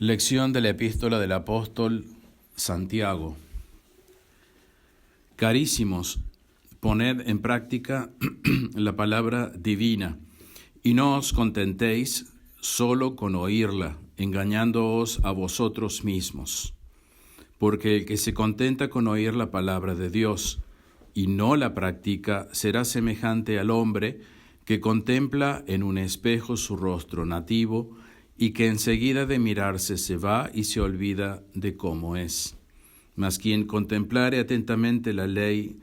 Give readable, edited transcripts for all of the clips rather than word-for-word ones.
Lección de la epístola del apóstol Santiago. Carísimos, poned en práctica la palabra divina y no os contentéis solo con oírla, engañándoos a vosotros mismos. Porque el que se contenta con oír la palabra de Dios y no la practica será semejante al hombre que contempla en un espejo su rostro nativo y que enseguida de mirarse se va y se olvida de cómo es. Mas quien contemplare atentamente la ley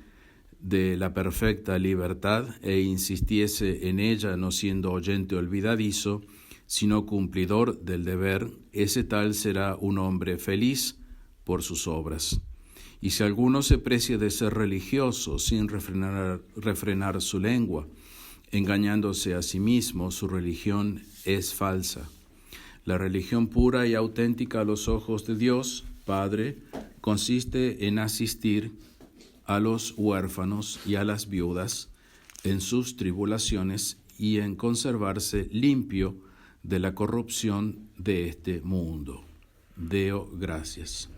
de la perfecta libertad e insistiese en ella, no siendo oyente olvidadizo, sino cumplidor del deber, ese tal será un hombre feliz por sus obras. Y si alguno se precia de ser religioso sin refrenar su lengua, engañándose a sí mismo, su religión es falsa. La religión pura y auténtica a los ojos de Dios, Padre, consiste en asistir a los huérfanos y a las viudas en sus tribulaciones y en conservarse limpio de la corrupción de este mundo. Deo gracias.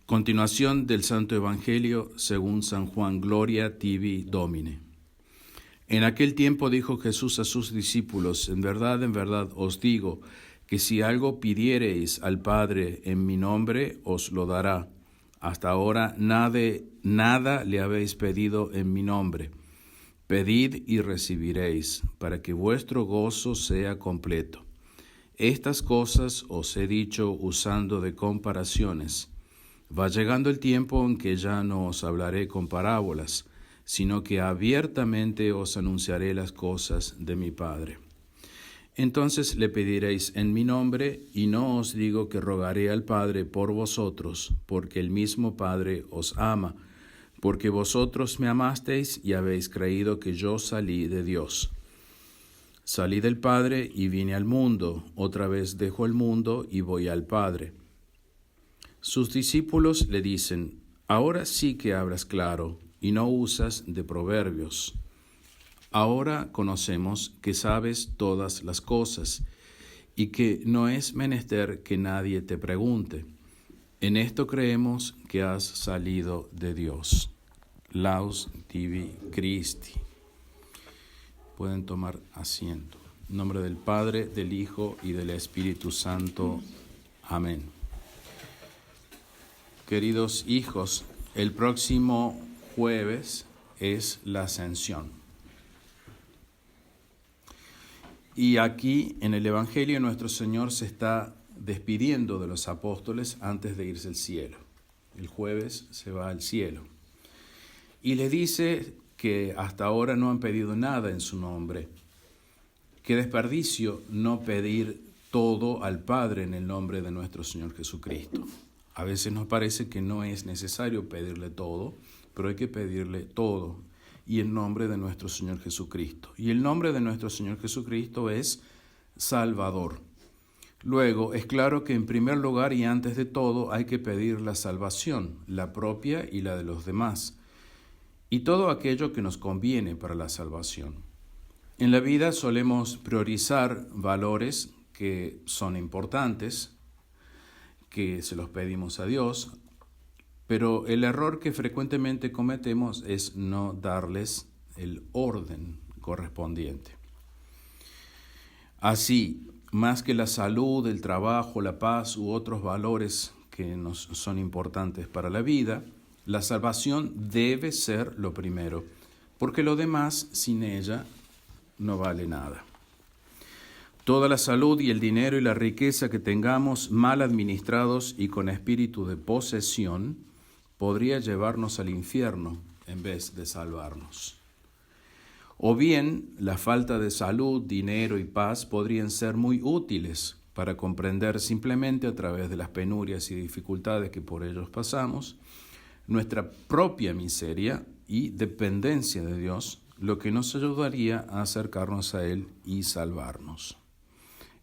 Continuación del Santo Evangelio según San Juan. Gloria tibi Domine. En aquel tiempo dijo Jesús a sus discípulos: en verdad os digo, que si algo pidiereis al Padre en mi nombre, os lo dará. Hasta ahora nada le habéis pedido en mi nombre. Pedid y recibiréis, para que vuestro gozo sea completo. Estas cosas os he dicho usando de comparaciones. Va llegando el tiempo en que ya no os hablaré con parábolas, sino que abiertamente os anunciaré las cosas de mi Padre. Entonces le pediréis en mi nombre, y no os digo que rogaré al Padre por vosotros, porque el mismo Padre os ama, porque vosotros me amasteis y habéis creído que yo salí de Dios. Salí del Padre y vine al mundo, otra vez dejo el mundo y voy al Padre. Sus discípulos le dicen: ahora sí que hablas claro y no usas de proverbios. Ahora conocemos que sabes todas las cosas y que no es menester que nadie te pregunte. En esto creemos que has salido de Dios. Laus tibi Christi. Pueden tomar asiento. En nombre del Padre, del Hijo y del Espíritu Santo. Amén. Queridos hijos, el próximo jueves es la Ascensión. Y aquí en el Evangelio nuestro Señor se está despidiendo de los apóstoles antes de irse al cielo. El jueves se va al cielo. Y le dice que hasta ahora no han pedido nada en su nombre. Qué desperdicio no pedir todo al Padre en el nombre de nuestro Señor Jesucristo. A veces nos parece que no es necesario pedirle todo, pero hay que pedirle todo y en nombre de nuestro Señor Jesucristo. Y el nombre de nuestro Señor Jesucristo es Salvador. Luego, es claro que en primer lugar y antes de todo hay que pedir la salvación, la propia y la de los demás, y todo aquello que nos conviene para la salvación. En la vida solemos priorizar valores que son importantes, que se los pedimos a Dios, pero el error que frecuentemente cometemos es no darles el orden correspondiente. Así, más que la salud, el trabajo, la paz u otros valores que nos son importantes para la vida, la salvación debe ser lo primero, porque lo demás sin ella no vale nada. Toda la salud y el dinero y la riqueza que tengamos mal administrados y con espíritu de posesión podría llevarnos al infierno en vez de salvarnos. O bien, la falta de salud, dinero y paz podrían ser muy útiles para comprender simplemente a través de las penurias y dificultades que por ellos pasamos, nuestra propia miseria y dependencia de Dios, lo que nos ayudaría a acercarnos a Él y salvarnos.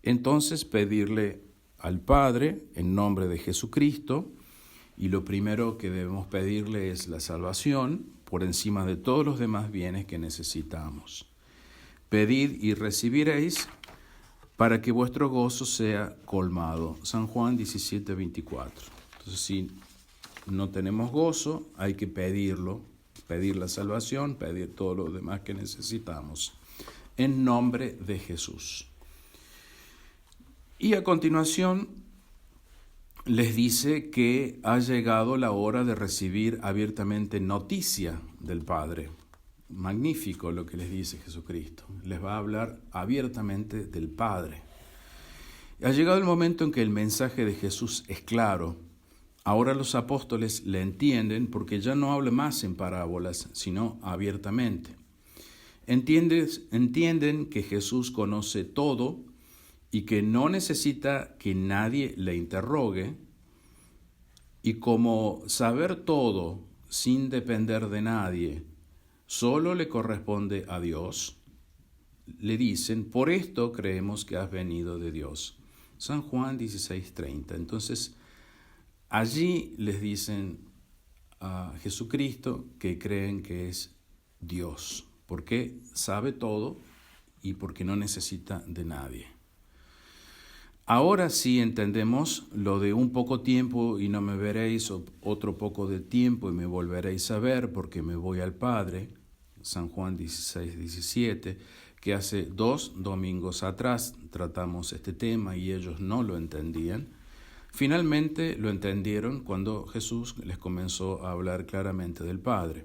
Entonces pedirle al Padre en nombre de Jesucristo, y lo primero que debemos pedirle es la salvación por encima de todos los demás bienes que necesitamos. Pedid y recibiréis, para que vuestro gozo sea colmado. San Juan 17:24. Entonces, si no tenemos gozo, hay que pedirlo, pedir la salvación, pedir todo lo demás que necesitamos, en nombre de Jesús. Y a continuación les dice que ha llegado la hora de recibir abiertamente noticia del Padre. Magnífico lo que les dice Jesucristo. Les va a hablar abiertamente del Padre. Ha llegado el momento en que el mensaje de Jesús es claro. Ahora los apóstoles le entienden porque ya no habla más en parábolas, sino abiertamente. Entienden que Jesús conoce todo y que no necesita que nadie le interrogue, y como saber todo sin depender de nadie solo le corresponde a Dios, le dicen: por esto creemos que has venido de Dios. San Juan 16:30. Entonces, allí les dicen a Jesucristo que creen que es Dios, porque sabe todo y porque no necesita de nadie. Ahora sí entendemos lo de un poco tiempo y no me veréis, otro poco de tiempo y me volveréis a ver porque me voy al Padre, San Juan 16:17, que hace 2 domingos atrás tratamos este tema y ellos no lo entendían. Finalmente lo entendieron cuando Jesús les comenzó a hablar claramente del Padre,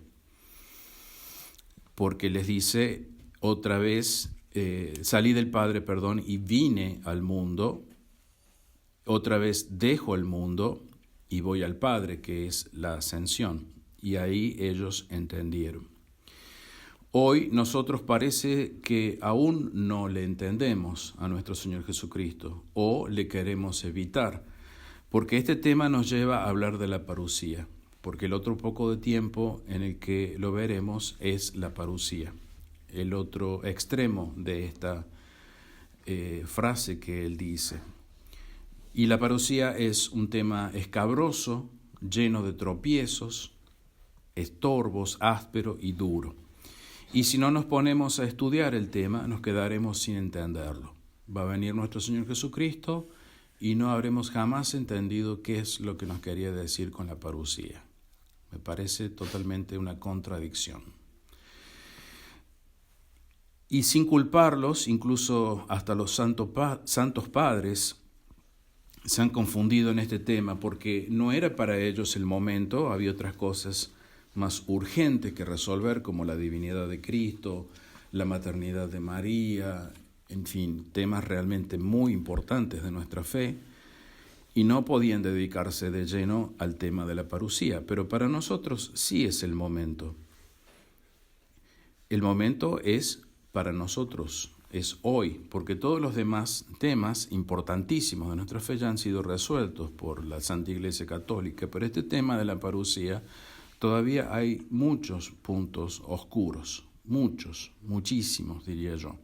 porque les dice otra vez, salí del Padre, y vine al mundo. Otra vez dejo el mundo y voy al Padre, que es la ascensión. Y ahí ellos entendieron. Hoy nosotros parece que aún no le entendemos a nuestro Señor Jesucristo o le queremos evitar, porque este tema nos lleva a hablar de la parusía, porque el otro poco de tiempo en el que lo veremos es la parusía, el otro extremo de esta frase que él dice. Y la parusía es un tema escabroso, lleno de tropiezos, estorbos, áspero y duro. Y si no nos ponemos a estudiar el tema, nos quedaremos sin entenderlo. Va a venir nuestro Señor Jesucristo y no habremos jamás entendido qué es lo que nos quería decir con la parusía. Me parece totalmente una contradicción. Y sin culparlos, incluso hasta los santos padres se han confundido en este tema porque no era para ellos el momento, había otras cosas más urgentes que resolver, como la divinidad de Cristo, la maternidad de María, en fin, temas realmente muy importantes de nuestra fe, y no podían dedicarse de lleno al tema de la parusía, pero para nosotros sí es el momento. El momento es para nosotros, es hoy, porque todos los demás temas importantísimos de nuestra fe ya han sido resueltos por la Santa Iglesia Católica, pero este tema de la parusía todavía hay muchos puntos oscuros, muchísimos diría yo,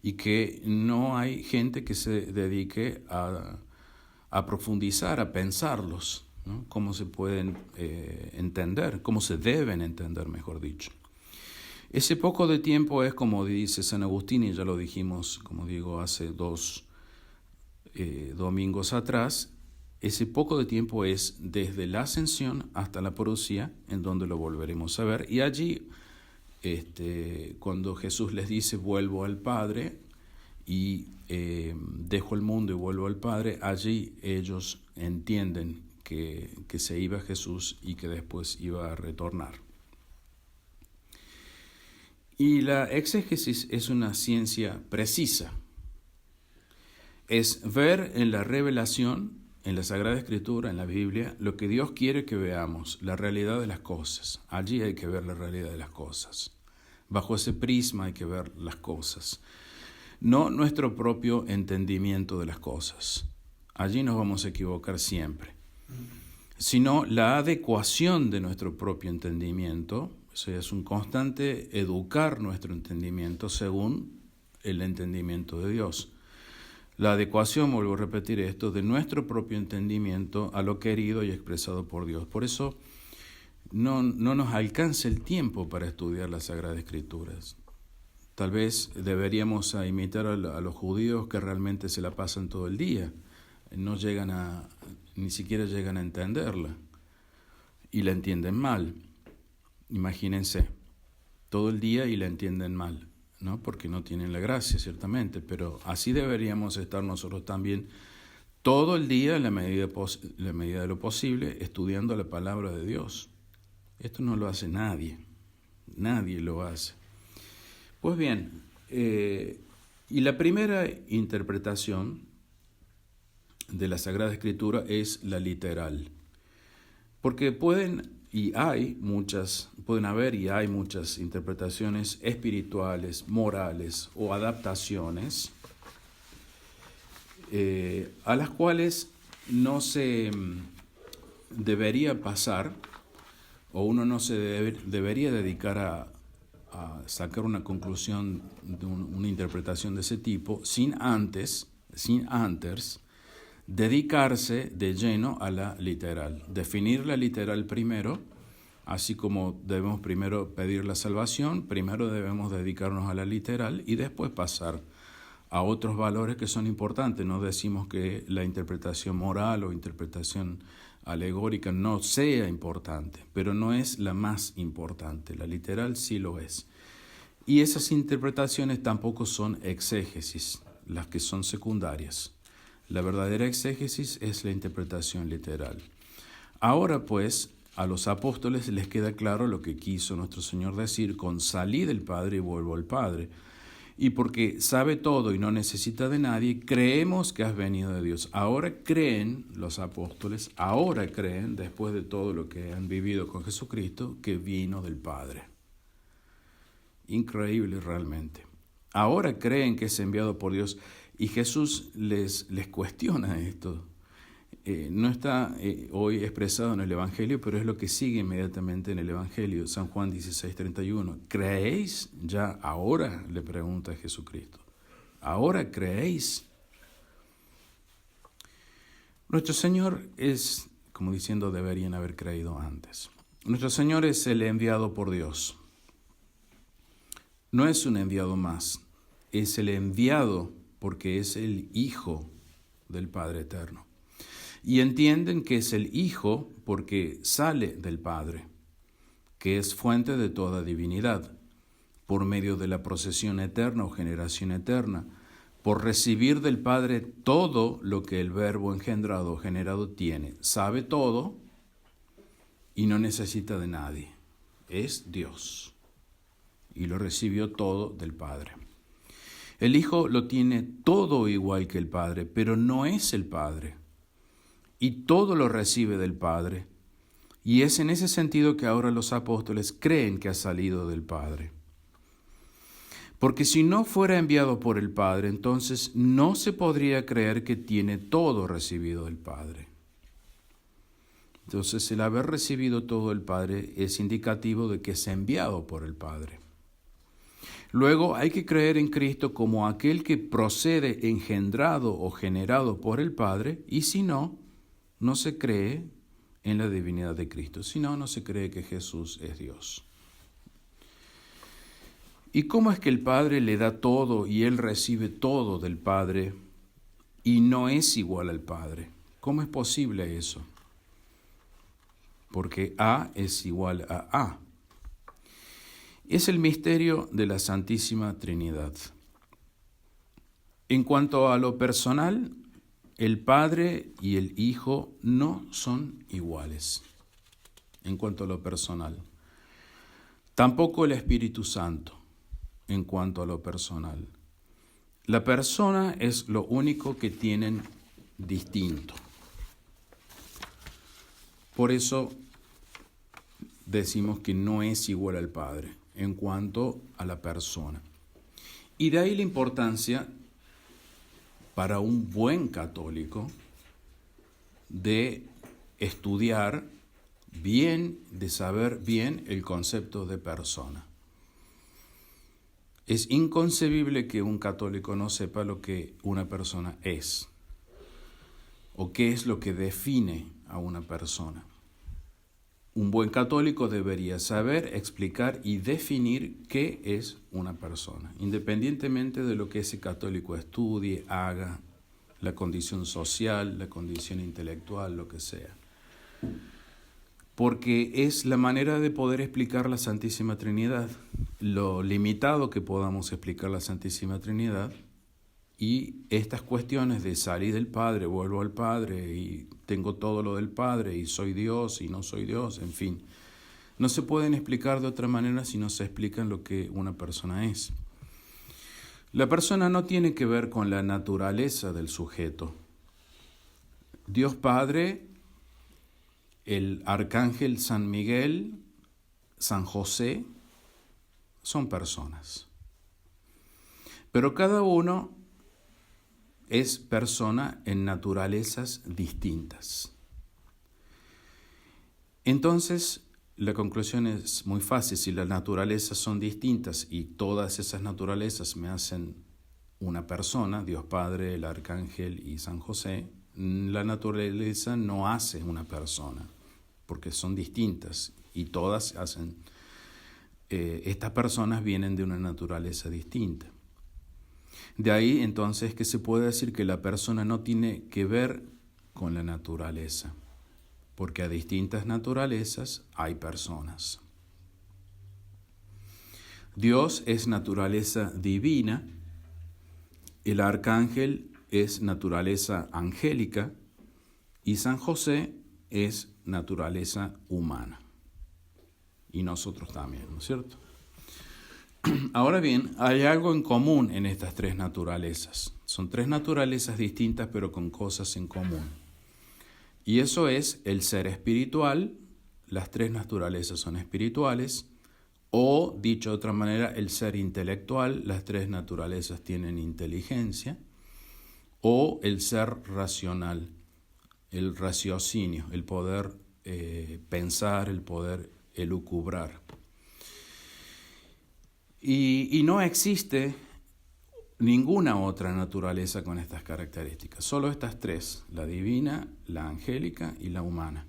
y que no hay gente que se dedique a profundizar, a pensarlos, ¿no? Cómo se pueden entender, cómo se deben entender, mejor dicho. Ese poco de tiempo es, como dice San Agustín, y ya lo dijimos, como digo, hace 2 domingos atrás, ese poco de tiempo es desde la ascensión hasta la parusía, en donde lo volveremos a ver, y allí, cuando Jesús les dice, vuelvo al Padre, y dejo el mundo y vuelvo al Padre, allí ellos entienden que se iba Jesús y que después iba a retornar. Y la exégesis es una ciencia precisa. Es ver en la revelación, en la Sagrada Escritura, en la Biblia, lo que Dios quiere que veamos, la realidad de las cosas. Allí hay que ver la realidad de las cosas. Bajo ese prisma hay que ver las cosas. No nuestro propio entendimiento de las cosas. Allí nos vamos a equivocar siempre. Sino la adecuación de nuestro propio entendimiento. O sea, es un constante educar nuestro entendimiento según el entendimiento de Dios. La adecuación, vuelvo a repetir esto, de nuestro propio entendimiento a lo querido y expresado por Dios. Por eso no nos alcanza el tiempo para estudiar las Sagradas Escrituras. Tal vez deberíamos imitar a los judíos que realmente se la pasan todo el día. No llegan ni siquiera llegan a entenderla. Y la entienden mal. Imagínense, todo el día y la entienden mal, ¿no? Porque no tienen la gracia, ciertamente, pero así deberíamos estar nosotros también todo el día, en la medida de lo posible, estudiando la palabra de Dios. Esto no lo hace nadie lo hace. Pues bien, y la primera interpretación de la Sagrada Escritura es la literal, porque pueden haber y hay muchas interpretaciones espirituales, morales o adaptaciones a las cuales no se debería pasar, o uno no se debería dedicar a sacar una conclusión de una interpretación de ese tipo sin antes dedicarse de lleno a la literal. Definir la literal primero, así como debemos primero pedir la salvación, primero debemos dedicarnos a la literal y después pasar a otros valores que son importantes. No decimos que la interpretación moral o interpretación alegórica no sea importante, pero no es la más importante. La literal sí lo es. Y esas interpretaciones tampoco son exégesis, las que son secundarias. La verdadera exégesis es la interpretación literal. Ahora pues, a los apóstoles les queda claro lo que quiso nuestro Señor decir con salí del Padre y vuelvo al Padre. Y porque sabe todo y no necesita de nadie, creemos que has venido de Dios. Ahora creen los apóstoles, después de todo lo que han vivido con Jesucristo, que vino del Padre. Increíble realmente. Ahora creen que es enviado por Dios. Y Jesús les cuestiona esto. No está hoy expresado en el Evangelio, pero es lo que sigue inmediatamente en el Evangelio, San Juan 16:31. ¿Creéis ya ahora? Le pregunta Jesucristo. ¿Ahora creéis? Nuestro Señor es, como diciendo, deberían haber creído antes. Nuestro Señor es el enviado por Dios. No es un enviado más, es el enviado porque es el Hijo del Padre Eterno. Y entienden que es el Hijo porque sale del Padre, que es fuente de toda divinidad, por medio de la procesión eterna o generación eterna, por recibir del Padre todo lo que el Verbo engendrado o generado tiene. Sabe todo y no necesita de nadie. Es Dios y lo recibió todo del Padre. El Hijo lo tiene todo igual que el Padre, pero no es el Padre. Y todo lo recibe del Padre. Y es en ese sentido que ahora los apóstoles creen que ha salido del Padre. Porque si no fuera enviado por el Padre, entonces no se podría creer que tiene todo recibido del Padre. Entonces el haber recibido todo del Padre es indicativo de que es enviado por el Padre. Luego hay que creer en Cristo como aquel que procede engendrado o generado por el Padre, y si no, no se cree en la divinidad de Cristo, si no, no se cree que Jesús es Dios. ¿Y cómo es que el Padre le da todo y Él recibe todo del Padre y no es igual al Padre? ¿Cómo es posible eso? Porque A es igual a A. Es el misterio de la Santísima Trinidad. En cuanto a lo personal, el Padre y el Hijo no son iguales. En cuanto a lo personal. Tampoco el Espíritu Santo, en cuanto a lo personal. La persona es lo único que tienen distinto. Por eso decimos que no es igual al Padre en cuanto a la persona. Y de ahí la importancia para un buen católico de estudiar bien, de saber bien el concepto de persona. Es inconcebible que un católico no sepa lo que una persona es o qué es lo que define a una persona. un buen católico debería saber, explicar y definir qué es una persona, independientemente de lo que ese católico estudie, haga, la condición social, la condición intelectual, lo que sea. Porque es la manera de poder explicar la Santísima Trinidad, lo limitado que podamos explicar la Santísima Trinidad, y estas cuestiones de salir del Padre, vuelvo al Padre, y tengo todo lo del Padre, y soy Dios, y no soy Dios, en fin, no se pueden explicar de otra manera si no se explican lo que una persona es. La persona no tiene que ver con la naturaleza del sujeto. Dios Padre, el Arcángel San Miguel, San José, son personas. Pero cada uno es persona en naturalezas distintas. Entonces, la conclusión es muy fácil. Si las naturalezas son distintas y todas esas naturalezas me hacen una persona, Dios Padre, el Arcángel y San José, la naturaleza no hace una persona, porque son distintas y todas hacen, estas personas vienen de una naturaleza distinta. De ahí entonces que se puede decir que la persona no tiene que ver con la naturaleza, porque a distintas naturalezas hay personas. Dios es naturaleza divina, el arcángel es naturaleza angélica y San José es naturaleza humana. Y nosotros también, ¿no es cierto? Ahora bien, hay algo en común en estas tres naturalezas. Son tres naturalezas distintas pero con cosas en común. Y eso es el ser espiritual, las tres naturalezas son espirituales, o, dicho de otra manera, el ser intelectual, las tres naturalezas tienen inteligencia, o el ser racional, el raciocinio, el poder pensar, el poder elucubrar. Y no existe ninguna otra naturaleza con estas características, solo estas tres, la divina, la angélica y la humana.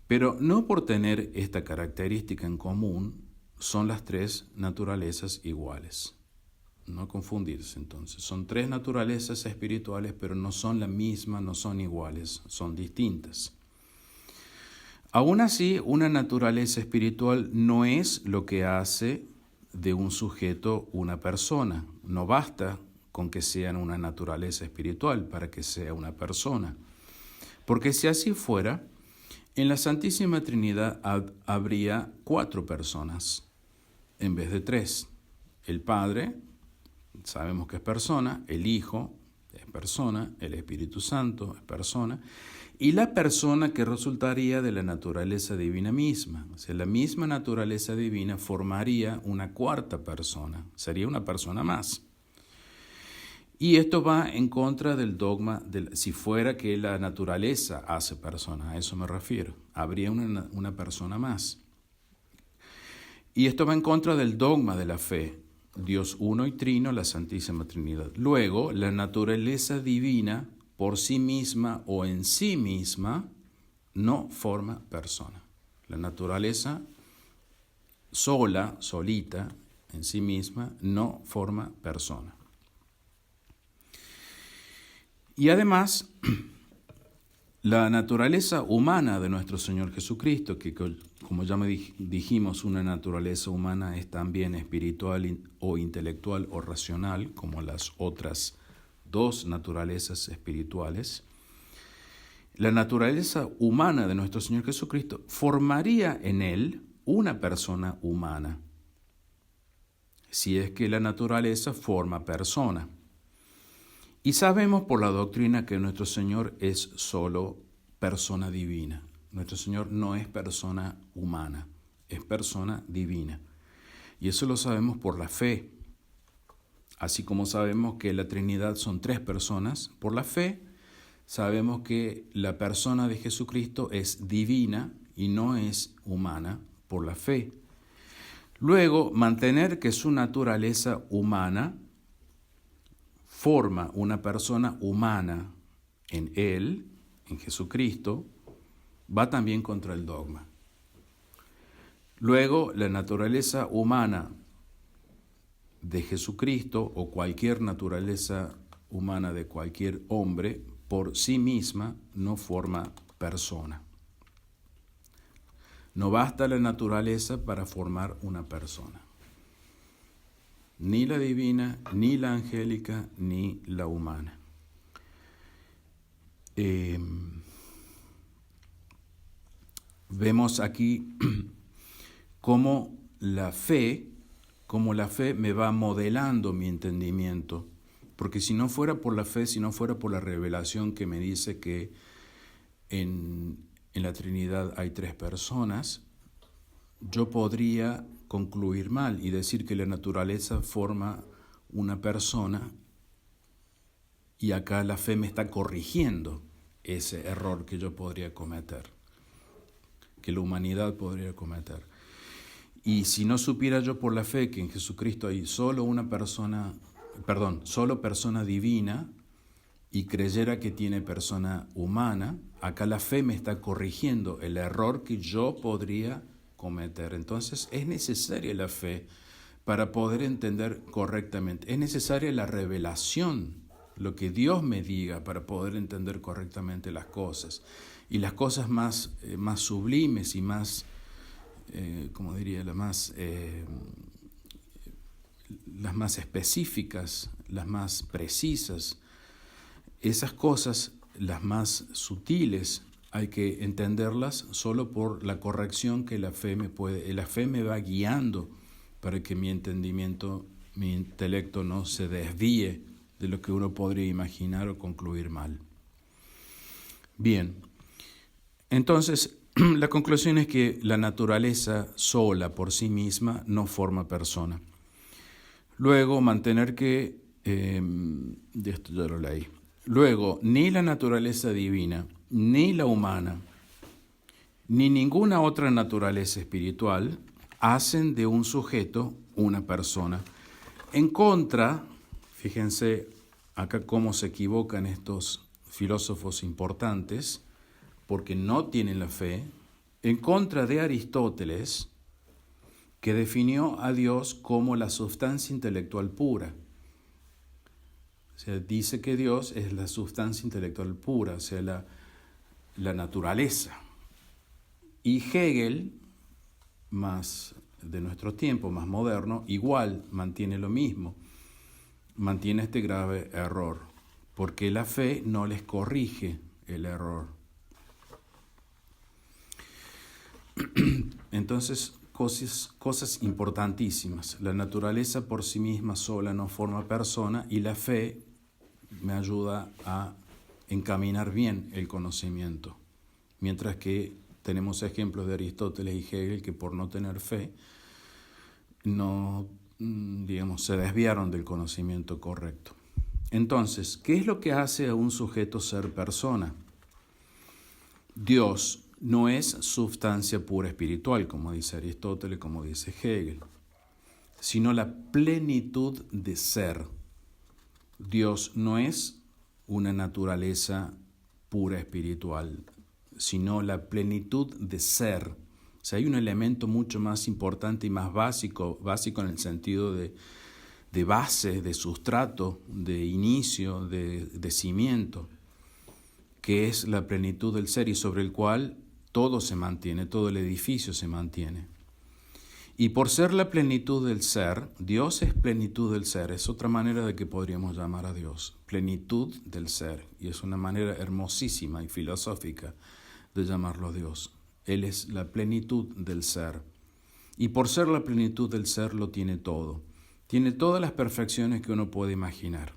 Pero no por tener esta característica en común son las tres naturalezas iguales. No confundirse entonces, son tres naturalezas espirituales, pero no son la misma, no son iguales, son distintas. Aún así, una naturaleza espiritual no es lo que hace de un sujeto una persona. No basta con que sean una naturaleza espiritual para que sea una persona. Porque si así fuera, en la Santísima Trinidad habría 4 personas en vez de 3. El Padre, sabemos que es persona, el Hijo es persona, el Espíritu Santo es persona, y la persona que resultaría de la naturaleza divina misma. O sea, la misma naturaleza divina formaría una 4ª persona, sería una persona más. Y esto va en contra del dogma, si fuera que la naturaleza hace persona, a eso me refiero, habría una persona más. Y esto va en contra del dogma de la fe, Dios uno y trino, la Santísima Trinidad. Luego, la naturaleza divina por sí misma o en sí misma no forma persona. La naturaleza sola, solita, en sí misma, no forma persona. Y además, la naturaleza humana de nuestro Señor Jesucristo, que como ya dijimos, una naturaleza humana es también espiritual o intelectual o racional, como las otras 2 naturalezas espirituales. La naturaleza humana de nuestro Señor Jesucristo formaría en Él una persona humana, si es que la naturaleza forma persona. Y sabemos por la doctrina que nuestro Señor es solo persona divina. Nuestro Señor no es persona humana, es persona divina. Y eso lo sabemos por la fe. Así como sabemos que la Trinidad son 3 personas, por la fe sabemos que la persona de Jesucristo es divina y no es humana por la fe. Luego, mantener que su naturaleza humana forma una persona humana en Él, en Jesucristo, va también contra el dogma. Luego, la naturaleza humana de Jesucristo o cualquier naturaleza humana de cualquier hombre por sí misma no forma persona. No basta la naturaleza para formar una persona. Ni la divina, ni la angélica, ni la humana. Vemos aquí cómo la fe me va modelando mi entendimiento, porque si no fuera por la fe, si no fuera por la revelación que me dice que en la Trinidad hay 3 personas, yo podría concluir mal y decir que la naturaleza forma una persona, y acá la fe me está corrigiendo ese error que yo podría cometer, que la humanidad podría cometer. Y si no supiera yo por la fe que en Jesucristo hay solo persona divina, y creyera que tiene persona humana, acá la fe me está corrigiendo el error que yo podría cometer. Entonces es necesaria la fe para poder entender correctamente. Es necesaria la revelación, lo que Dios me diga para poder entender correctamente las cosas. Y las cosas más sublimes y más, las más específicas, las más precisas, esas cosas, las más sutiles, hay que entenderlas solo por la corrección que la fe me va guiando para que mi entendimiento, mi intelecto no se desvíe de lo que uno podría imaginar o concluir mal. Bien, entonces la conclusión es que la naturaleza sola por sí misma no forma persona. Luego, mantener que, de esto ya lo leí. Luego, ni la naturaleza divina, ni la humana, ni ninguna otra naturaleza espiritual hacen de un sujeto una persona. En contra, fíjense acá cómo se equivocan estos filósofos importantes, porque no tienen la fe, en contra de Aristóteles, que definió a Dios como la sustancia intelectual pura. O sea, dice que Dios es la sustancia intelectual pura, o sea, la naturaleza. Y Hegel, más de nuestro tiempo, más moderno, igual mantiene lo mismo, mantiene este grave error, porque la fe no les corrige el error. Entonces, cosas importantísimas. La naturaleza por sí misma sola no forma persona, y la fe me ayuda a encaminar bien el conocimiento. Mientras que tenemos ejemplos de Aristóteles y Hegel que por no tener fe se desviaron del conocimiento correcto. Entonces, ¿qué es lo que hace a un sujeto ser persona? Dios no es sustancia pura espiritual, como dice Aristóteles, como dice Hegel, sino la plenitud de ser. Dios no es una naturaleza pura espiritual, sino la plenitud de ser. O sea, hay un elemento mucho más importante y más básico en el sentido de base, de sustrato, de inicio, de cimiento, que es la plenitud del ser y sobre el cual todo se mantiene, todo el edificio se mantiene. Y por ser la plenitud del ser, Dios es plenitud del ser, es otra manera de que podríamos llamar a Dios, plenitud del ser, y es una manera hermosísima y filosófica de llamarlo a Dios. Él es la plenitud del ser, y por ser la plenitud del ser lo tiene todo. Tiene todas las perfecciones que uno puede imaginar.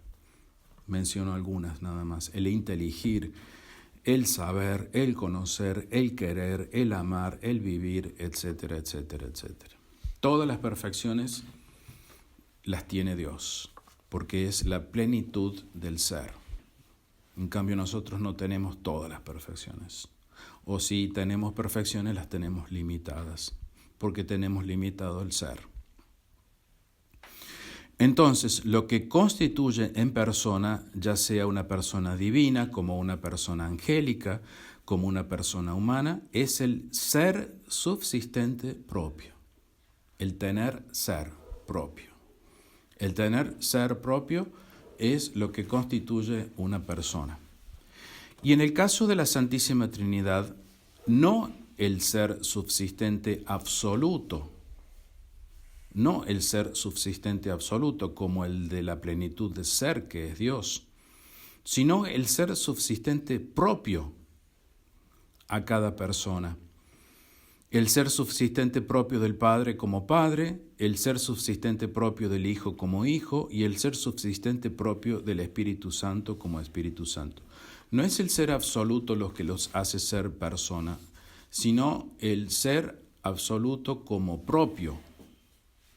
Menciono algunas nada más: el inteligir, el saber, el conocer, el querer, el amar, el vivir, etcétera, etcétera, etcétera. Todas las perfecciones las tiene Dios, porque es la plenitud del ser. En cambio, nosotros no tenemos todas las perfecciones. O si tenemos perfecciones, las tenemos limitadas, porque tenemos limitado el ser. Entonces, lo que constituye en persona, ya sea una persona divina, como una persona angélica, como una persona humana es el ser subsistente propio, el tener ser propio. El tener ser propio es lo que constituye una persona. Y en el caso de la Santísima Trinidad, no el ser subsistente absoluto, no el ser subsistente absoluto como el de la plenitud de ser que es Dios, sino el ser subsistente propio a cada persona. El ser subsistente propio del Padre como Padre, el ser subsistente propio del Hijo como Hijo y el ser subsistente propio del Espíritu Santo como Espíritu Santo. No es el ser absoluto lo que los hace ser persona, sino el ser absoluto como propio.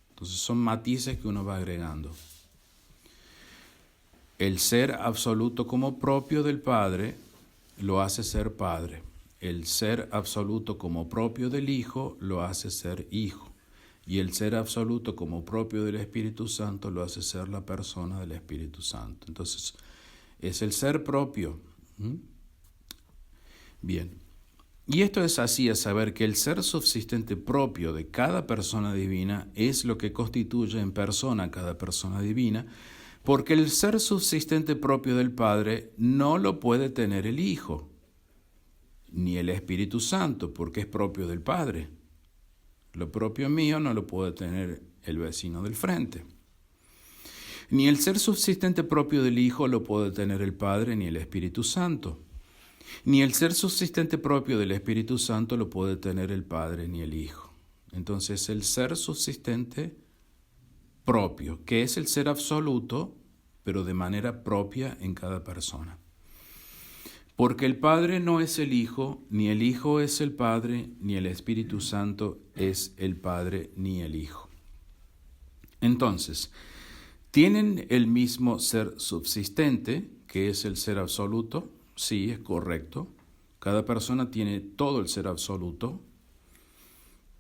Entonces son matices que uno va agregando. El ser absoluto como propio del Padre lo hace ser Padre. El ser absoluto como propio del Hijo lo hace ser Hijo. Y el ser absoluto como propio del Espíritu Santo lo hace ser la persona del Espíritu Santo. Entonces, es el ser propio. Bien. Y esto es así a saber que el ser subsistente propio de cada persona divina es lo que constituye en persona cada persona divina, porque el ser subsistente propio del Padre no lo puede tener el Hijo, ni el Espíritu Santo, porque es propio del Padre. Lo propio mío no lo puede tener el vecino del frente. Ni el ser subsistente propio del Hijo lo puede tener el Padre ni el Espíritu Santo. Ni el ser subsistente propio del Espíritu Santo lo puede tener el Padre ni el Hijo. Entonces el ser subsistente propio, que es el ser absoluto, pero de manera propia en cada persona. Porque el Padre no es el Hijo, ni el Hijo es el Padre, ni el Espíritu Santo es el Padre ni el Hijo. Entonces, ¿tienen el mismo ser subsistente, que es el ser absoluto? Sí, es correcto. Cada persona tiene todo el ser absoluto,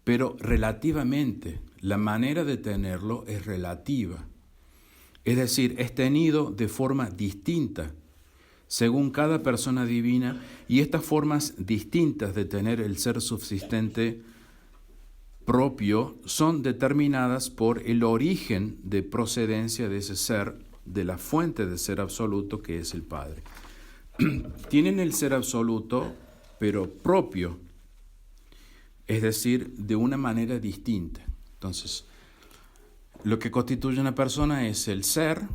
pero relativamente, la manera de tenerlo es relativa. Es decir, es tenido de forma distinta según cada persona divina, y estas formas distintas de tener el ser subsistente propio son determinadas por el origen de procedencia de ese ser, de la fuente de ser absoluto que es el Padre. Tienen el ser absoluto, pero propio, es decir, de una manera distinta. Entonces, lo que constituye una persona es el ser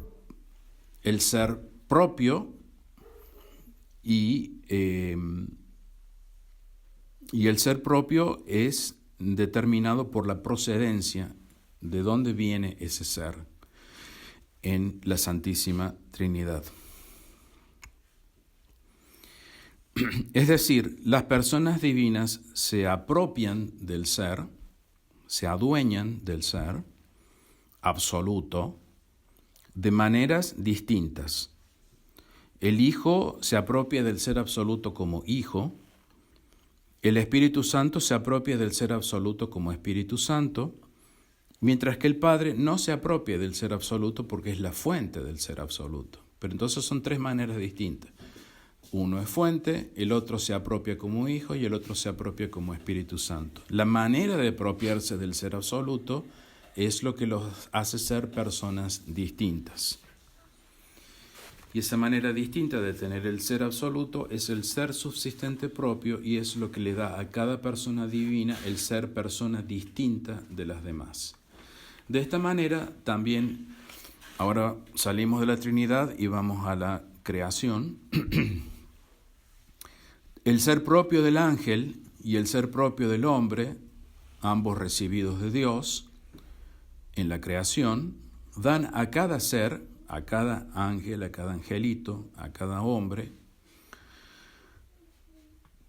propio, y el ser propio es determinado por la procedencia, de dónde viene ese ser en la Santísima Trinidad. Es decir, las personas divinas se apropian del ser, se adueñan del ser absoluto de maneras distintas. El Hijo se apropia del ser absoluto como Hijo, el Espíritu Santo se apropia del ser absoluto como Espíritu Santo, mientras que el Padre no se apropia del ser absoluto porque es la fuente del ser absoluto. Pero entonces son tres maneras distintas. Uno es fuente, el otro se apropia como Hijo y el otro se apropia como Espíritu Santo. La manera de apropiarse del ser absoluto es lo que los hace ser personas distintas. Y esa manera distinta de tener el ser absoluto es el ser subsistente propio, y es lo que le da a cada persona divina el ser persona distinta de las demás. De esta manera también, ahora salimos de la Trinidad y vamos a la creación. El ser propio del ángel y el ser propio del hombre, ambos recibidos de Dios en la creación, dan a cada ser, a cada ángel, a cada angelito, a cada hombre,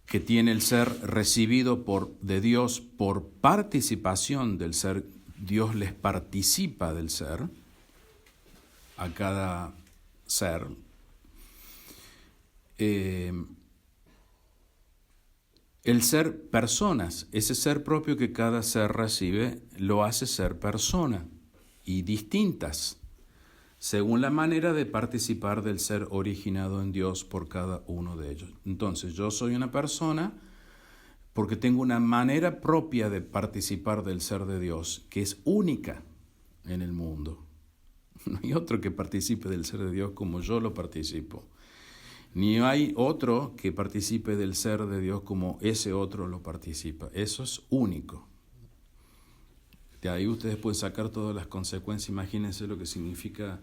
que tiene el ser recibido de Dios por participación del ser, Dios les participa del ser, a cada ser, el ser personas, ese ser propio que cada ser recibe, lo hace ser persona, y distintas según la manera de participar del ser originado en Dios por cada uno de ellos. Entonces, yo soy una persona porque tengo una manera propia de participar del ser de Dios, que es única en el mundo. No hay otro que participe del ser de Dios como yo lo participo. Ni hay otro que participe del ser de Dios como ese otro lo participa. Eso es único. De ahí ustedes pueden sacar todas las consecuencias. Imagínense lo que significa,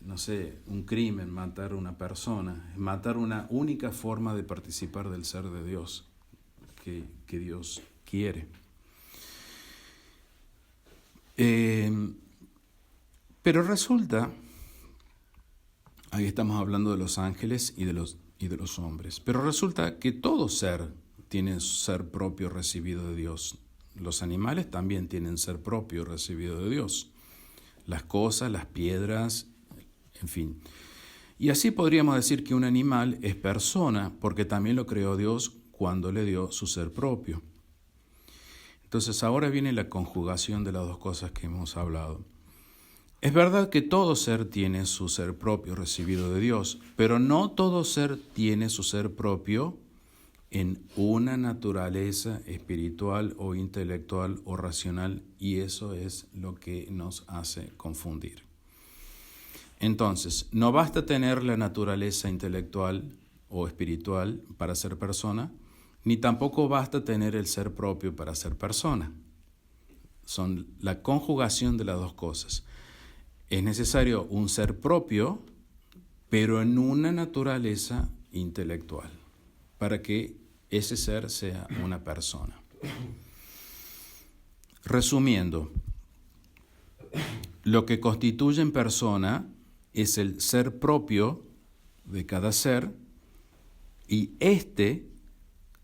no sé, un crimen, matar a una persona. Matar una única forma de participar del ser de Dios que Dios quiere. Pero resulta, ahí estamos hablando de los ángeles y de los hombres, pero resulta que todo ser tiene ser propio recibido de Dios. Los animales también tienen ser propio recibido de Dios. Las cosas, las piedras, en fin. Y así podríamos decir que un animal es persona porque también lo creó Dios cuando le dio su ser propio. Entonces ahora viene la conjugación de las dos cosas que hemos hablado. Es verdad que todo ser tiene su ser propio recibido de Dios, pero no todo ser tiene su ser propio en una naturaleza espiritual o intelectual o racional, y eso es lo que nos hace confundir. Entonces, no basta tener la naturaleza intelectual o espiritual para ser persona, ni tampoco basta tener el ser propio para ser persona. Son la conjugación de las dos cosas. Es necesario un ser propio, pero en una naturaleza intelectual, para que ese ser sea una persona. Resumiendo, lo que constituye en persona es el ser propio de cada ser y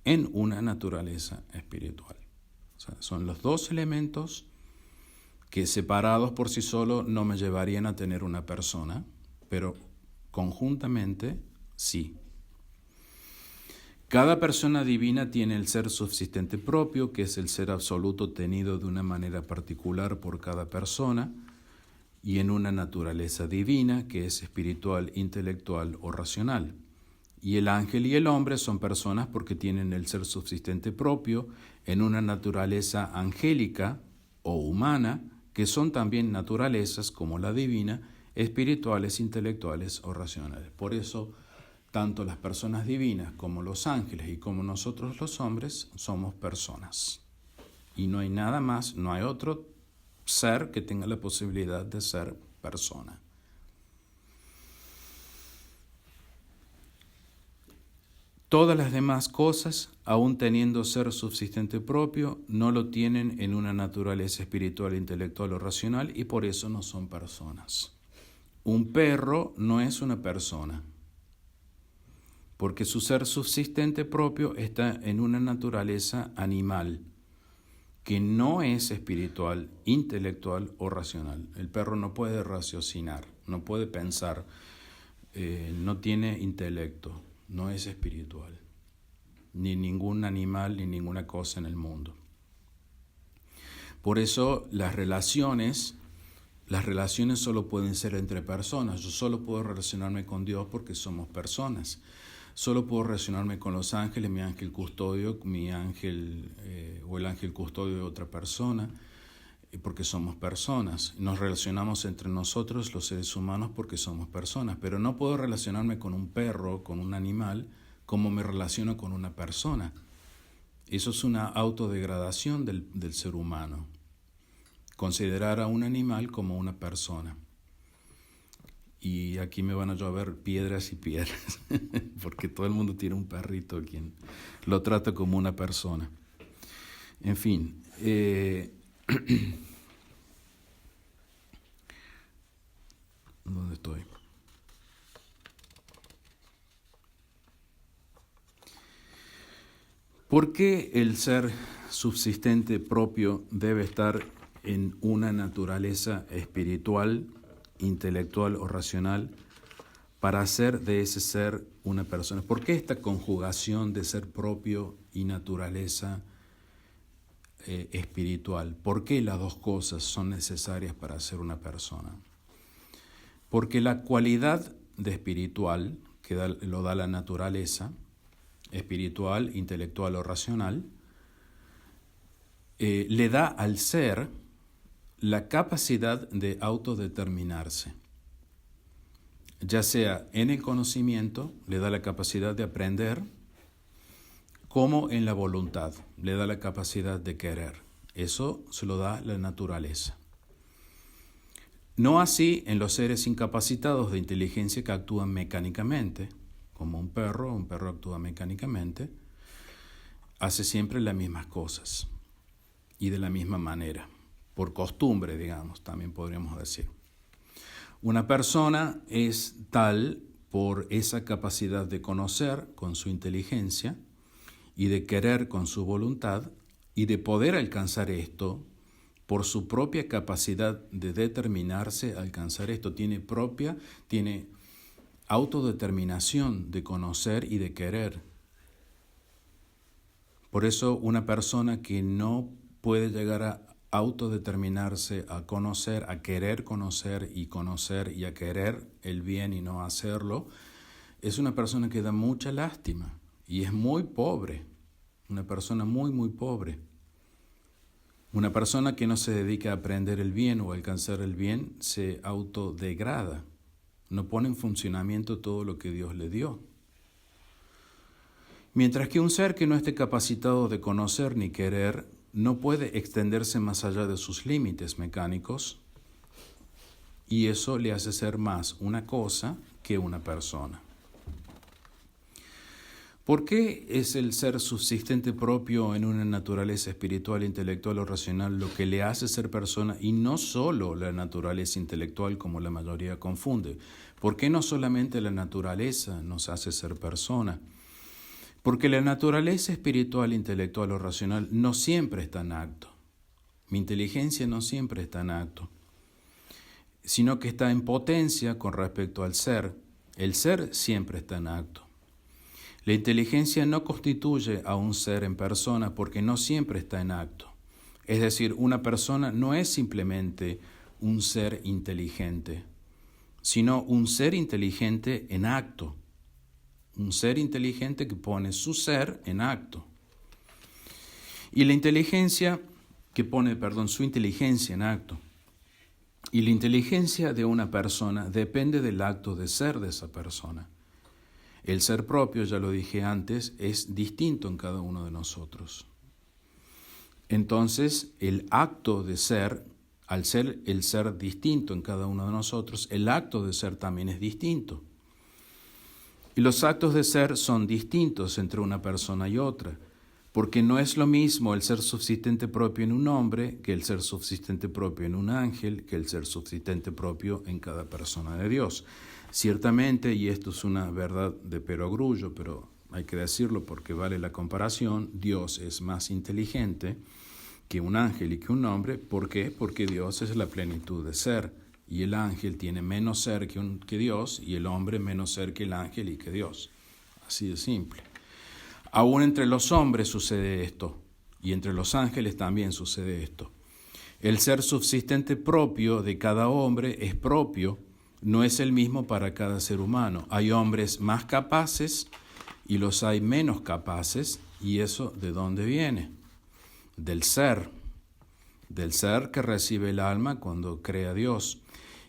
en una naturaleza espiritual. O sea, son los dos elementos que separados por sí solos no me llevarían a tener una persona, pero conjuntamente sí. Cada persona divina tiene el ser subsistente propio, que es el ser absoluto tenido de una manera particular por cada persona, y en una naturaleza divina, que es espiritual, intelectual o racional. Y el ángel y el hombre son personas porque tienen el ser subsistente propio en una naturaleza angélica o humana, que son también naturalezas como la divina, espirituales, intelectuales o racionales. Por eso, tanto las personas divinas como los ángeles y como nosotros los hombres somos personas. Y no hay nada más, no hay otro ser que tenga la posibilidad de ser persona. Todas las demás cosas, aun teniendo ser subsistente propio, no lo tienen en una naturaleza espiritual, intelectual o racional y por eso no son personas. Un perro no es una persona, porque su ser subsistente propio está en una naturaleza animal, que no es espiritual, intelectual o racional. El perro no puede raciocinar, no puede pensar, no tiene intelecto. No es espiritual, ni ningún animal, ni ninguna cosa en el mundo. Por eso las relaciones solo pueden ser entre personas. Yo solo puedo relacionarme con Dios porque somos personas. Solo puedo relacionarme con los ángeles, mi ángel custodio, mi ángel o el ángel custodio de otra persona, porque somos personas. Nos relacionamos entre nosotros, los seres humanos, porque somos personas. Pero no puedo relacionarme con un perro, con un animal, como me relaciono con una persona. Eso es una autodegradación del ser humano. Considerar a un animal como una persona. Y aquí me van a llover piedras y piedras, porque todo el mundo tiene un perrito a quien lo trata como una persona. En fin, ¿dónde estoy? ¿Por qué el ser subsistente propio debe estar en una naturaleza espiritual, intelectual o racional para hacer de ese ser una persona? ¿Por qué esta conjugación de ser propio y naturaleza espiritual? ¿Por qué las dos cosas son necesarias para ser una persona? Porque la cualidad de espiritual, que lo da la naturaleza, espiritual, intelectual o racional, le da al ser la capacidad de autodeterminarse. Ya sea en el conocimiento, le da la capacidad de aprender, como en la voluntad, le da la capacidad de querer. Eso se lo da la naturaleza. No así en los seres incapacitados de inteligencia que actúan mecánicamente, como un perro actúa mecánicamente, hace siempre las mismas cosas y de la misma manera, por costumbre, digamos, también podríamos decir. Una persona es tal por esa capacidad de conocer con su inteligencia y de querer con su voluntad y de poder alcanzar esto por su propia capacidad de determinarse a alcanzar esto. Tiene autodeterminación de conocer y de querer. Por eso una persona que no puede llegar a autodeterminarse, a conocer, a querer conocer y a querer el bien y no hacerlo, es una persona que da mucha lástima y es muy pobre, una persona muy, muy pobre. Una persona que no se dedica a aprender el bien o a alcanzar el bien se autodegrada, no pone en funcionamiento todo lo que Dios le dio. Mientras que un ser que no esté capacitado de conocer ni querer no puede extenderse más allá de sus límites mecánicos y eso le hace ser más una cosa que una persona. ¿Por qué es el ser subsistente propio en una naturaleza espiritual, intelectual o racional lo que le hace ser persona y no solo la naturaleza intelectual como la mayoría confunde? ¿Por qué no solamente la naturaleza nos hace ser persona? Porque la naturaleza espiritual, intelectual o racional no siempre está en acto. Mi inteligencia no siempre está en acto, sino que está en potencia con respecto al ser. El ser siempre está en acto. La inteligencia no constituye a un ser en persona porque no siempre está en acto. Es decir, una persona no es simplemente un ser inteligente, sino un ser inteligente en acto. Un ser inteligente que pone su ser en acto. Y la inteligencia que pone, su inteligencia en acto. Y la inteligencia de una persona depende del acto de ser de esa persona. El ser propio, ya lo dije antes, es distinto en cada uno de nosotros. Entonces, el acto de ser, al ser el ser distinto en cada uno de nosotros, el acto de ser también es distinto. Y los actos de ser son distintos entre una persona y otra, porque no es lo mismo el ser subsistente propio en un hombre que el ser subsistente propio en un ángel, que el ser subsistente propio en cada persona de Dios. Ciertamente, y esto es una verdad de perogrullo, pero hay que decirlo porque vale la comparación, Dios es más inteligente que un ángel y que un hombre. ¿Por qué? Porque Dios es la plenitud de ser. Y el ángel tiene menos ser que Dios, y el hombre menos ser que el ángel y que Dios. Así de simple. Aún entre los hombres sucede esto, y entre los ángeles también sucede esto. El ser subsistente propio de cada hombre es propio, no es el mismo para cada ser humano. Hay hombres más capaces y los hay menos capaces, y eso ¿de dónde viene? Del ser que recibe el alma cuando cree a Dios.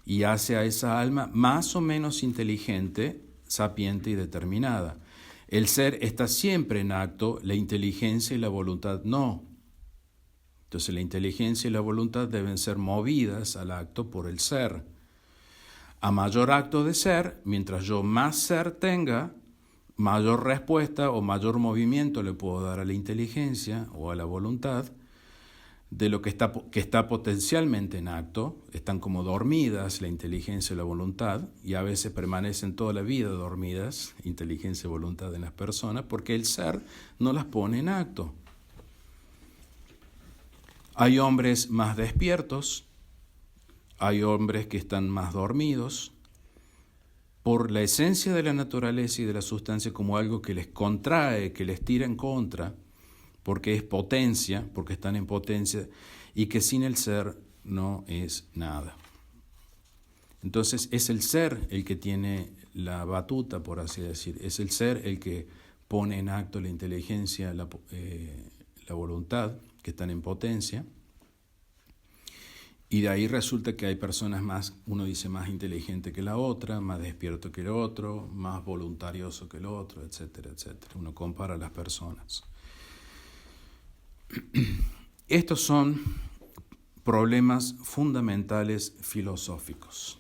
Y hace a esa alma más o menos inteligente, sapiente y determinada. El ser está siempre en acto, la inteligencia y la voluntad no. Entonces la inteligencia y la voluntad deben ser movidas al acto por el ser. A mayor acto de ser, mientras yo más ser tenga, mayor respuesta o mayor movimiento le puedo dar a la inteligencia o a la voluntad, de lo que está potencialmente en acto. Están como dormidas la inteligencia y la voluntad, y a veces permanecen toda la vida dormidas, inteligencia y voluntad en las personas, porque el ser no las pone en acto. Hay hombres más despiertos, hay hombres que están más dormidos, por la esencia de la naturaleza y de la sustancia como algo que les contrae, que les tira en contra, porque es potencia, porque están en potencia, y que sin el ser no es nada. Entonces es el ser el que tiene la batuta, por así decir. Es el ser el que pone en acto la inteligencia, la voluntad, que están en potencia. Y de ahí resulta que hay personas más, uno dice más inteligente que la otra, más despierto que el otro, más voluntarioso que el otro, etcétera, etcétera. Uno compara a las personas. Estos son problemas fundamentales filosóficos.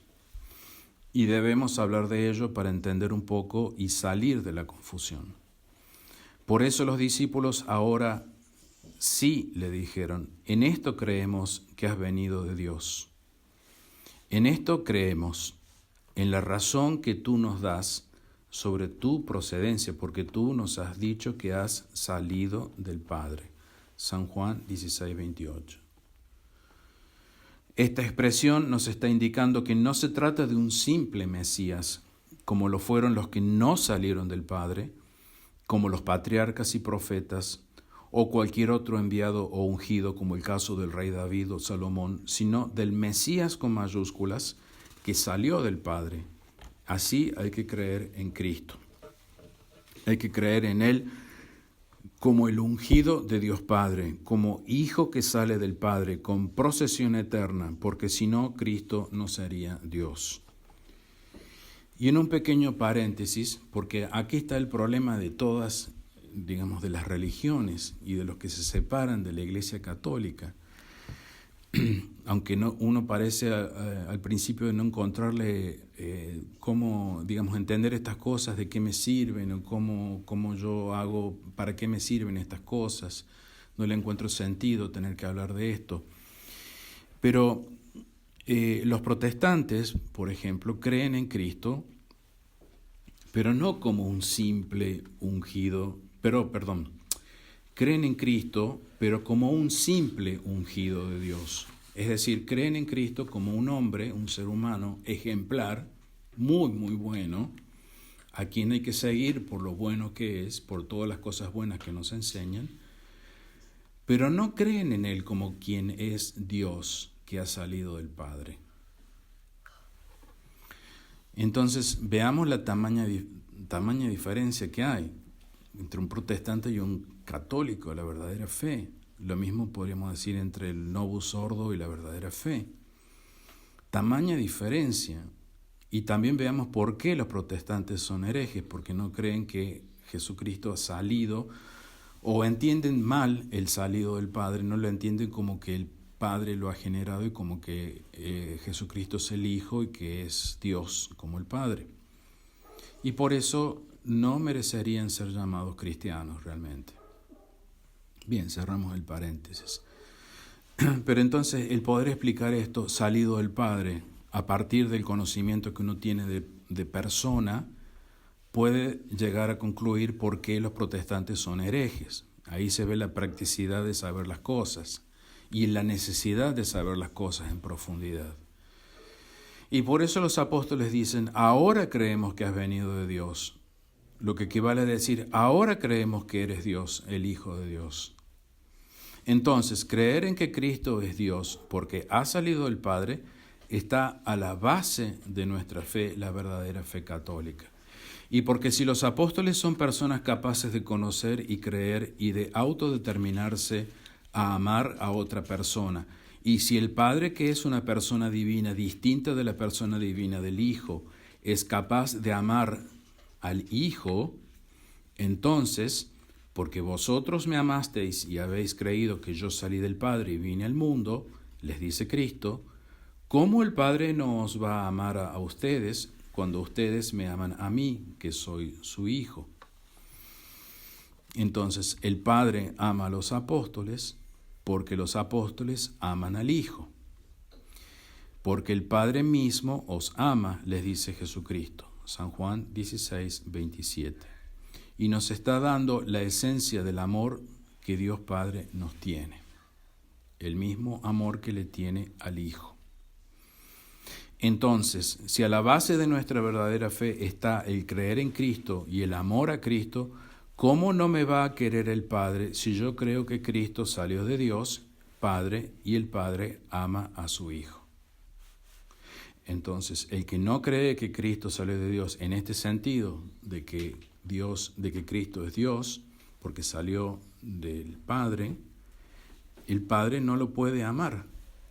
Y debemos hablar de ello para entender un poco y salir de la confusión. Por eso los discípulos ahora sí le dijeron: en esto creemos que has venido de Dios. En esto creemos, en la razón que tú nos das sobre tu procedencia, porque tú nos has dicho que has salido del Padre. San Juan 16, 28. Esta expresión nos está indicando que no se trata de un simple Mesías, como lo fueron los que no salieron del Padre, como los patriarcas y profetas, o cualquier otro enviado o ungido, como el caso del rey David o Salomón, sino del Mesías con mayúsculas, que salió del Padre. Así hay que creer en Cristo. Hay que creer en Él como el ungido de Dios Padre, como hijo que sale del Padre, con procesión eterna, porque si no, Cristo no sería Dios. Y en un pequeño paréntesis, porque aquí está el problema de todas, digamos, de las religiones y de los que se separan de la Iglesia Católica, aunque uno parece al principio de no encontrarle cómo, digamos, entender estas cosas, de qué me sirven o cómo yo hago, para qué me sirven estas cosas, no le encuentro sentido tener que hablar de esto. Pero los protestantes, por ejemplo, creen en Cristo, pero no como un simple ungido, creen en Cristo, pero como un simple ungido de Dios. Es decir, creen en Cristo como un hombre, un ser humano ejemplar, muy, muy bueno, a quien hay que seguir por lo bueno que es, por todas las cosas buenas que nos enseñan, pero no creen en Él como quien es Dios que ha salido del Padre. Entonces, veamos la tamaña diferencia que hay entre un protestante y un católico de la verdadera fe. Lo mismo podríamos decir entre el novus ordo y la verdadera fe. Tamaña diferencia. Y también veamos por qué los protestantes son herejes, porque no creen que Jesucristo ha salido, o entienden mal el salido del Padre, no lo entienden como que el Padre lo ha generado y como que Jesucristo es el Hijo y que es Dios como el Padre. Y por eso no merecerían ser llamados cristianos realmente. Bien, cerramos el paréntesis. Pero entonces el poder explicar esto salido del Padre a partir del conocimiento que uno tiene de persona puede llegar a concluir por qué los protestantes son herejes. Ahí se ve la practicidad de saber las cosas y la necesidad de saber las cosas en profundidad. Y por eso los apóstoles dicen: ahora creemos que has venido de Dios. Lo que equivale a decir: ahora creemos que eres Dios, el Hijo de Dios. Entonces, creer en que Cristo es Dios porque ha salido del Padre está a la base de nuestra fe, la verdadera fe católica. Y porque si los apóstoles son personas capaces de conocer y creer y de autodeterminarse a amar a otra persona, y si el Padre, que es una persona divina distinta de la persona divina del Hijo, es capaz de amar al Hijo, entonces, porque vosotros me amasteis y habéis creído que yo salí del Padre y vine al mundo, les dice Cristo, ¿cómo el Padre no os va a amar a ustedes cuando ustedes me aman a mí, que soy su Hijo? Entonces, el Padre ama a los apóstoles porque los apóstoles aman al Hijo. Porque el Padre mismo os ama, les dice Jesucristo. San Juan 16, 27. Y nos está dando la esencia del amor que Dios Padre nos tiene. El mismo amor que le tiene al Hijo. Entonces, si a la base de nuestra verdadera fe está el creer en Cristo y el amor a Cristo, ¿cómo no me va a querer el Padre si yo creo que Cristo salió de Dios, Padre, y el Padre ama a su Hijo? Entonces, el que no cree que Cristo salió de Dios en este sentido de que Cristo es Dios, porque salió del Padre, el Padre no lo puede amar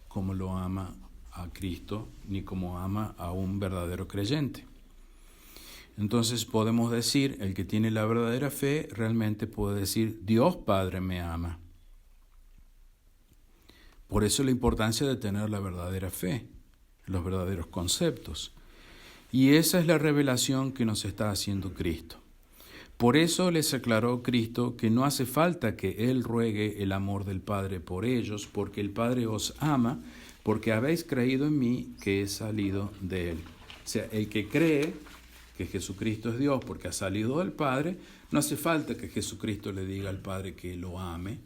como lo ama a Cristo, ni como ama a un verdadero creyente. Entonces podemos decir, el que tiene la verdadera fe realmente puede decir, Dios Padre me ama. Por eso la importancia de tener la verdadera fe, los verdaderos conceptos. Y esa es la revelación que nos está haciendo Cristo. Por eso les aclaró Cristo que no hace falta que Él ruegue el amor del Padre por ellos, porque el Padre os ama, porque habéis creído en mí que he salido de Él. O sea, el que cree que Jesucristo es Dios porque ha salido del Padre, no hace falta que Jesucristo le diga al Padre que lo ame,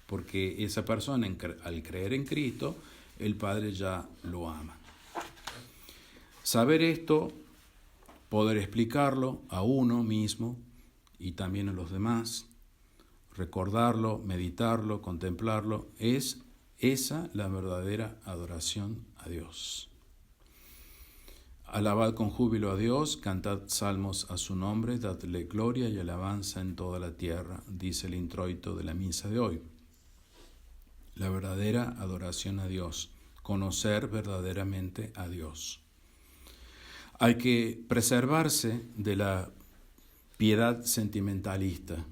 porque esa persona, al creer en Cristo, el Padre ya lo ama. Saber esto, poder explicarlo a uno mismo y también a los demás, recordarlo, meditarlo, contemplarlo, es esa la verdadera adoración a Dios. Alabad con júbilo a Dios, cantad salmos a su nombre, dadle gloria y alabanza en toda la tierra, dice el introito de la misa de hoy. La verdadera adoración a Dios, conocer verdaderamente a Dios. Hay que preservarse de la piedad sentimentalista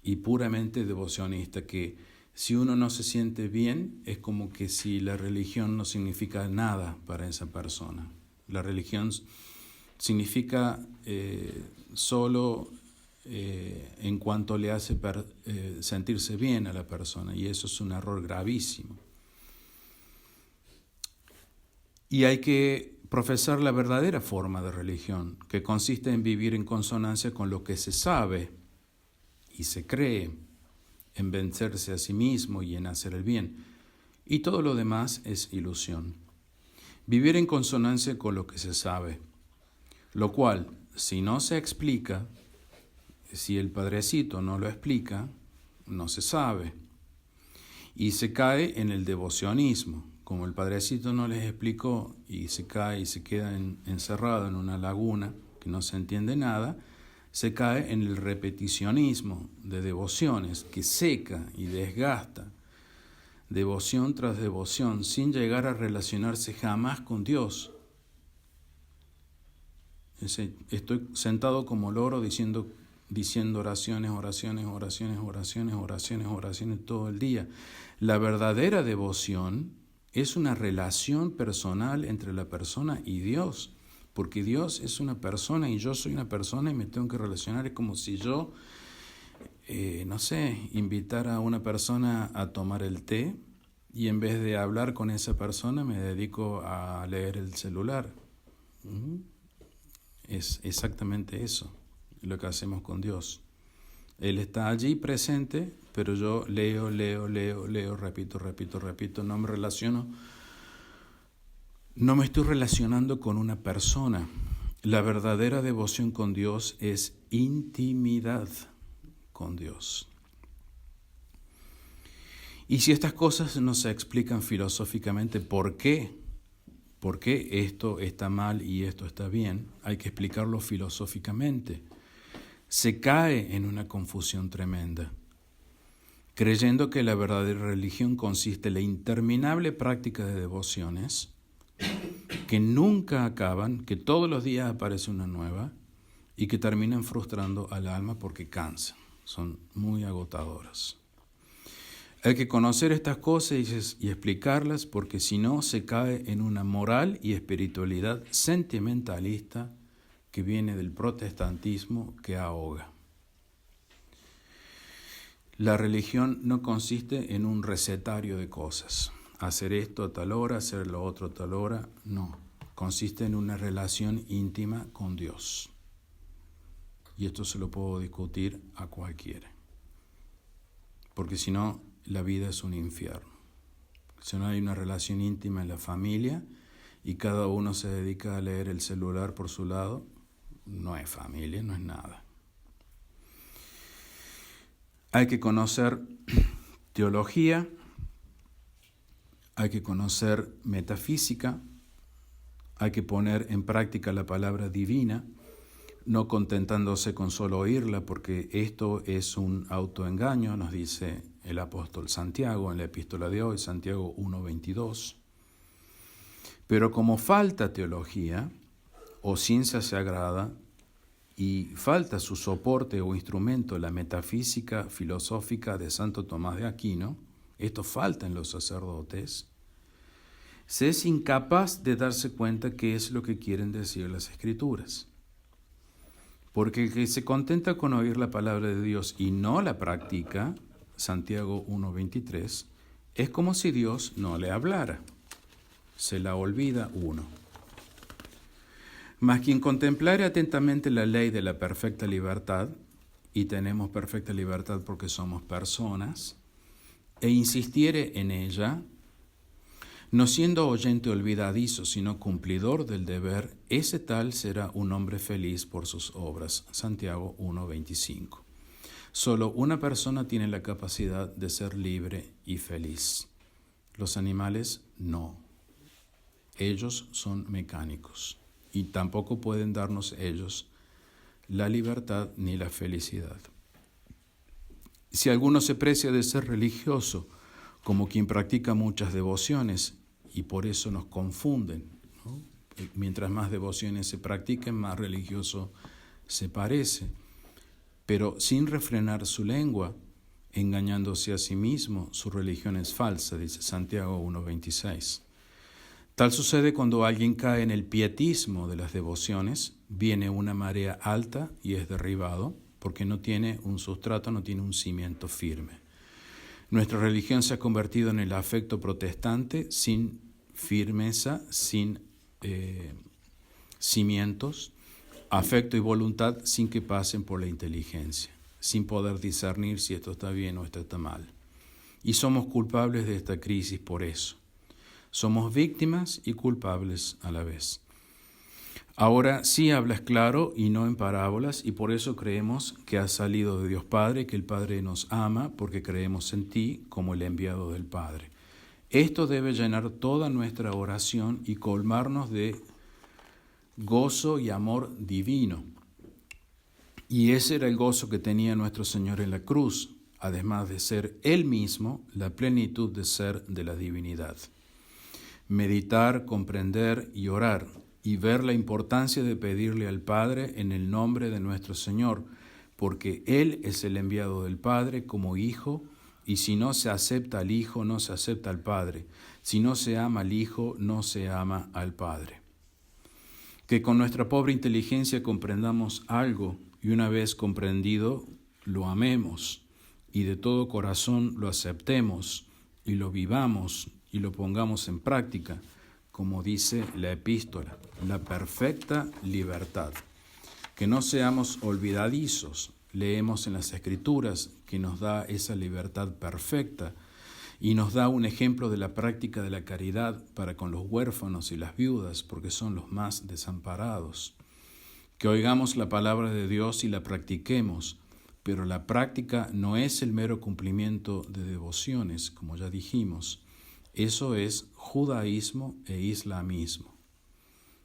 y puramente devocionista, que si uno no se siente bien, es como que si la religión no significa nada para esa persona. La religión significa solo en cuanto le hace sentirse bien a la persona, y eso es un error gravísimo. Y hay que profesar la verdadera forma de religión, que consiste en vivir en consonancia con lo que se sabe y se cree, en vencerse a sí mismo y en hacer el bien. Y todo lo demás es ilusión. Vivir en consonancia con lo que se sabe, lo cual, si no se explica, si el Padrecito no lo explica, no se sabe. Y se cae en el devocionismo. Como el Padrecito no les explicó y se cae y se queda encerrado en una laguna que no se entiende nada, se cae en el repeticionismo de devociones que seca y desgasta, devoción tras devoción, sin llegar a relacionarse jamás con Dios. Estoy sentado como loro diciendo oraciones todo el día. La verdadera devoción es una relación personal entre la persona y Dios, porque Dios es una persona y yo soy una persona y me tengo que relacionar. Es como si yo, invitara a una persona a tomar el té y en vez de hablar con esa persona me dedico a leer el celular. Es exactamente eso lo que hacemos con Dios. Él está allí presente, pero yo leo, repito, no me estoy relacionando con una persona. La verdadera devoción con Dios es intimidad con Dios. Y si estas cosas no se explican filosóficamente, ¿por qué esto está mal y esto está bien? Hay que explicarlo filosóficamente. Se cae en una confusión tremenda, creyendo que la verdadera religión consiste en la interminable práctica de devociones que nunca acaban, que todos los días aparece una nueva y que terminan frustrando al alma porque cansan, son muy agotadoras. Hay que conocer estas cosas y explicarlas, porque si no se cae en una moral y espiritualidad sentimentalista que viene del protestantismo que ahoga. La religión no consiste en un recetario de cosas. Hacer esto a tal hora, hacer lo otro a tal hora. No. Consiste en una relación íntima con Dios. Y esto se lo puedo discutir a cualquiera. Porque si no, la vida es un infierno. Si no hay una relación íntima en la familia y cada uno se dedica a leer el celular por su lado, no es familia, no es nada. Hay que conocer teología, hay que conocer metafísica, hay que poner en práctica la palabra divina, no contentándose con solo oírla, porque esto es un autoengaño, nos dice el apóstol Santiago en la epístola de hoy, Santiago 1:22. Pero como falta teología o ciencia sagrada y falta su soporte o instrumento, la metafísica filosófica de Santo Tomás de Aquino, esto falta en los sacerdotes, se es incapaz de darse cuenta qué es lo que quieren decir las Escrituras. Porque el que se contenta con oír la palabra de Dios y no la practica, Santiago 1:23, es como si Dios no le hablara. Se la olvida uno. Mas quien contemplare atentamente la ley de la perfecta libertad, y tenemos perfecta libertad porque somos personas, e insistiere en ella, no siendo oyente olvidadizo, sino cumplidor del deber, ese tal será un hombre feliz por sus obras. Santiago 1:25. Solo una persona tiene la capacidad de ser libre y feliz. Los animales no. Ellos son mecánicos y tampoco pueden darnos ellos la libertad ni la felicidad. Si alguno se precia de ser religioso, como quien practica muchas devociones, y por eso nos confunden, ¿no? Mientras más devociones se practiquen, más religioso se parece, pero sin refrenar su lengua, engañándose a sí mismo, su religión es falsa, dice Santiago 1:26. Tal sucede cuando alguien cae en el pietismo de las devociones, viene una marea alta y es derribado, porque no tiene un sustrato, no tiene un cimiento firme. Nuestra religión se ha convertido en el afecto protestante sin firmeza, sin cimientos, afecto y voluntad sin que pasen por la inteligencia, sin poder discernir si esto está bien o esto está mal. Y somos culpables de esta crisis por eso. Somos víctimas y culpables a la vez. Ahora sí hablas claro y no en parábolas, y por eso creemos que has salido de Dios Padre, que el Padre nos ama, porque creemos en ti como el enviado del Padre. Esto debe llenar toda nuestra oración y colmarnos de gozo y amor divino. Y ese era el gozo que tenía nuestro Señor en la cruz, además de ser Él mismo la plenitud de ser de la divinidad. Meditar, comprender y orar, y ver la importancia de pedirle al Padre en el nombre de nuestro Señor, porque Él es el enviado del Padre como Hijo, y si no se acepta al Hijo, no se acepta al Padre. Si no se ama al Hijo, no se ama al Padre. Que con nuestra pobre inteligencia comprendamos algo, y una vez comprendido, lo amemos, y de todo corazón lo aceptemos, y lo vivamos, y lo pongamos en práctica, como dice la epístola, la perfecta libertad. Que no seamos olvidadizos, leemos en las Escrituras que nos da esa libertad perfecta y nos da un ejemplo de la práctica de la caridad para con los huérfanos y las viudas, porque son los más desamparados. Que oigamos la palabra de Dios y la practiquemos, pero la práctica no es el mero cumplimiento de devociones, como ya dijimos. Eso es judaísmo e islamismo,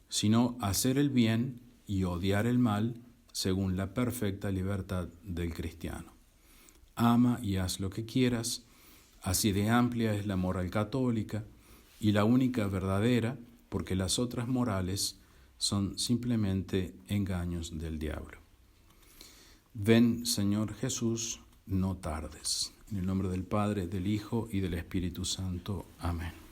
sino hacer el bien y odiar el mal según la perfecta libertad del cristiano. Ama y haz lo que quieras, así de amplia es la moral católica y la única verdadera, porque las otras morales son simplemente engaños del diablo. Ven, Señor Jesús, no tardes. En el nombre del Padre, del Hijo y del Espíritu Santo. Amén.